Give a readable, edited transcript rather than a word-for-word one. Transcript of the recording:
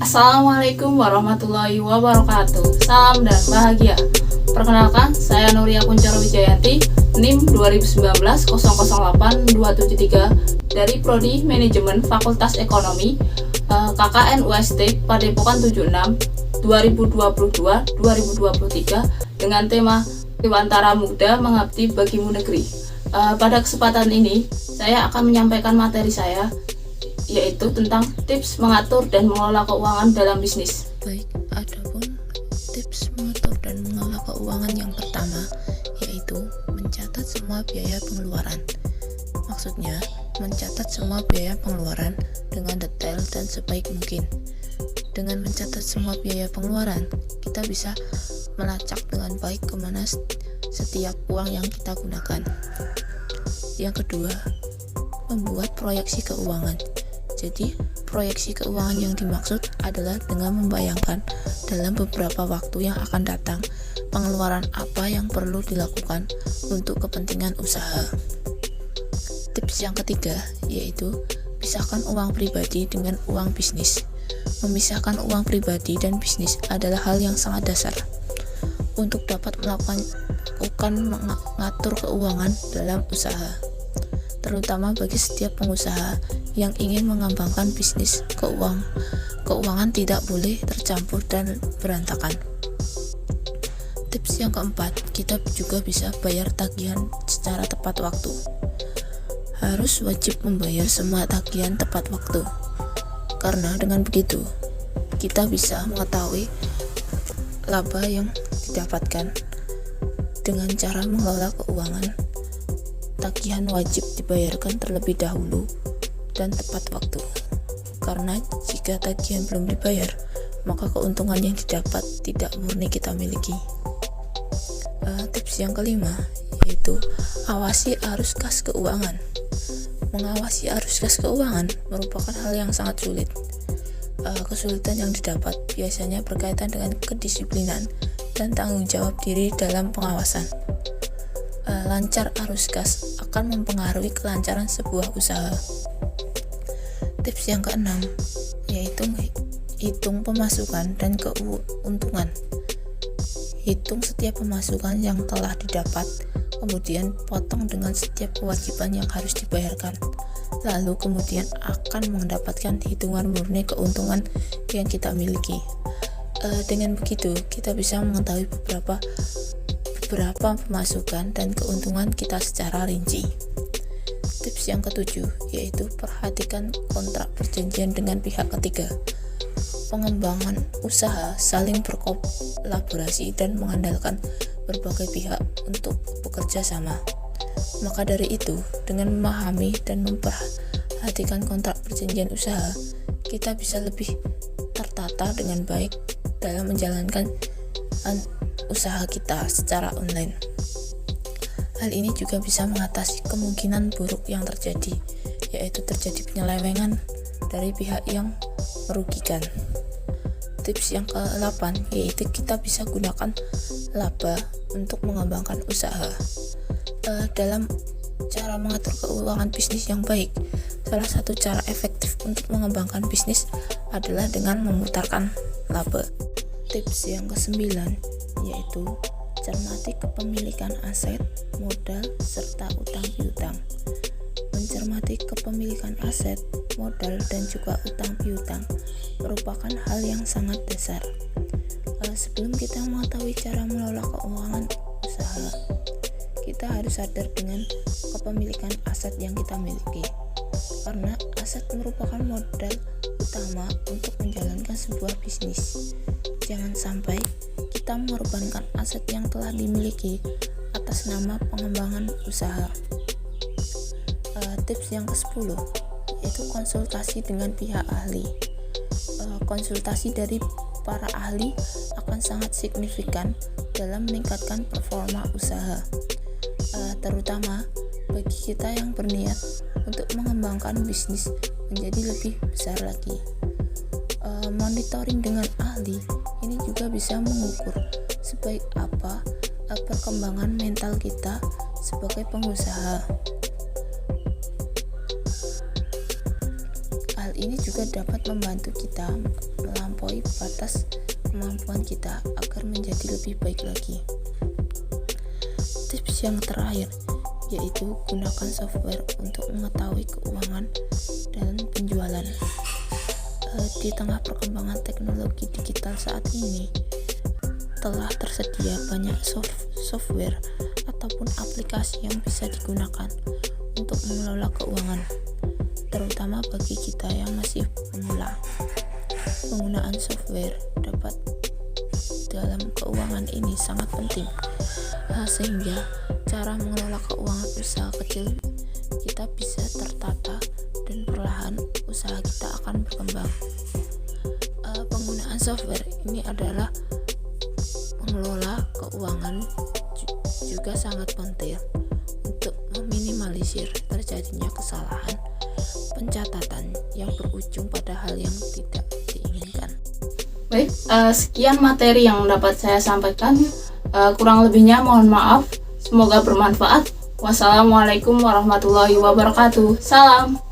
Assalamualaikum warahmatullahi wabarakatuh. Salam dan bahagia. Perkenalkan, saya Nuria Kuncoro Wijayanti, NIM 2019-008273 dari Prodi Manajemen Fakultas Ekonomi, KKN UST Padepokan 76 2022-2023 dengan tema Dewantara Muda Mengabdi Bagimu Negeri. Pada kesempatan ini, saya akan menyampaikan materi saya, yaitu tentang tips mengatur dan mengelola keuangan dalam bisnis. Baik, adapun tips mengatur dan mengelola keuangan yang pertama yaitu mencatat semua biaya pengeluaran. Maksudnya, mencatat semua biaya pengeluaran dengan detail dan sebaik mungkin. Dengan mencatat semua biaya pengeluaran, kita bisa melacak dengan baik kemana setiap uang yang kita gunakan. Yang kedua, membuat proyeksi keuangan. Jadi, proyeksi keuangan yang dimaksud adalah dengan membayangkan dalam beberapa waktu yang akan datang pengeluaran apa yang perlu dilakukan untuk kepentingan usaha. Tips yang ketiga yaitu pisahkan uang pribadi dengan uang bisnis. Memisahkan uang pribadi dan bisnis adalah hal yang sangat dasar untuk dapat mengatur keuangan dalam usaha, terutama bagi setiap pengusaha yang ingin mengembangkan bisnis. Keuangan tidak boleh tercampur dan berantakan. Tips yang keempat, kita juga bisa bayar tagihan secara tepat waktu. Harus wajib membayar semua tagihan tepat waktu, karena dengan begitu kita bisa mengetahui laba yang didapatkan. Dengan cara mengelola keuangan, tagihan wajib dibayarkan terlebih dahulu dan tepat waktu, karena jika tagihan belum dibayar, maka keuntungan yang didapat tidak murni kita miliki. Tips yang kelima yaitu awasi arus kas keuangan. Mengawasi arus kas keuangan merupakan hal yang sangat sulit. Kesulitan yang didapat biasanya berkaitan dengan kedisiplinan dan tanggung jawab diri dalam pengawasan. Lancar arus kas akan mempengaruhi kelancaran sebuah usaha. Tips yang keenam yaitu hitung pemasukan dan keuntungan. Hitung setiap pemasukan yang telah didapat, kemudian potong dengan setiap kewajiban yang harus dibayarkan. Lalu kemudian akan mendapatkan hitungan murni keuntungan yang kita miliki. Dengan begitu, kita bisa mengetahui beberapa pemasukan dan keuntungan kita secara rinci. Tips yang ketujuh yaitu perhatikan kontrak perjanjian dengan pihak ketiga. Pengembangan usaha saling berkolaborasi dan mengandalkan berbagai pihak untuk bekerja sama. Maka dari itu, dengan memahami dan memperhatikan kontrak perjanjian usaha, kita bisa lebih tertata dengan baik dalam menjalankan usaha kita secara online. Hal ini juga bisa mengatasi kemungkinan buruk yang terjadi, yaitu terjadi penyelewengan dari pihak yang merugikan. Tips yang ke-8 yaitu kita bisa gunakan laba untuk mengembangkan usaha. Dalam cara mengatur keuangan bisnis yang baik, salah satu cara efektif untuk mengembangkan bisnis adalah dengan memutarkan laba. Tips yang ke-9 yaitu cermati kepemilikan aset, modal, serta utang piutang. Mencermati kepemilikan aset, modal, dan juga utang piutang merupakan hal yang sangat dasar. Sebelum kita mengetahui cara mengelola keuangan usaha, kita harus sadar dengan kepemilikan aset yang kita miliki, karena aset merupakan modal utama untuk menjalankan sebuah bisnis. Jangan sampai kita mengorbankan aset yang telah dimiliki atas nama pengembangan usaha. Tips yang ke-10 yaitu konsultasi dengan pihak ahli. Konsultasi dari para ahli akan sangat signifikan dalam meningkatkan performa usaha, terutama bagi kita yang berniat untuk mengembangkan bisnis menjadi lebih besar lagi. Monitoring dengan ahli ini juga bisa mengukur sebaik apa perkembangan mental kita sebagai pengusaha. Hal ini juga dapat membantu kita melampaui batas kemampuan kita agar menjadi lebih baik lagi. Tips yang terakhir yaitu gunakan software untuk mengetahui keuangan dan penjualan. Di tengah perkembangan teknologi digital saat ini, telah tersedia banyak software ataupun aplikasi yang bisa digunakan untuk mengelola keuangan, terutama bagi kita yang masih pemula. Penggunaan software dalam keuangan ini sangat penting, sehingga cara mengelola keuangan usaha kecil kita bisa tertata dan perlahan usaha kita akan berkembang. Penggunaan software ini adalah mengelola keuangan juga sangat penting untuk meminimalisir terjadinya kesalahan pencatatan yang berujung pada hal yang tidak diinginkan. Baik, sekian materi yang dapat saya sampaikan. Kurang lebihnya mohon maaf. Semoga bermanfaat. Wassalamualaikum warahmatullahi wabarakatuh. Salam.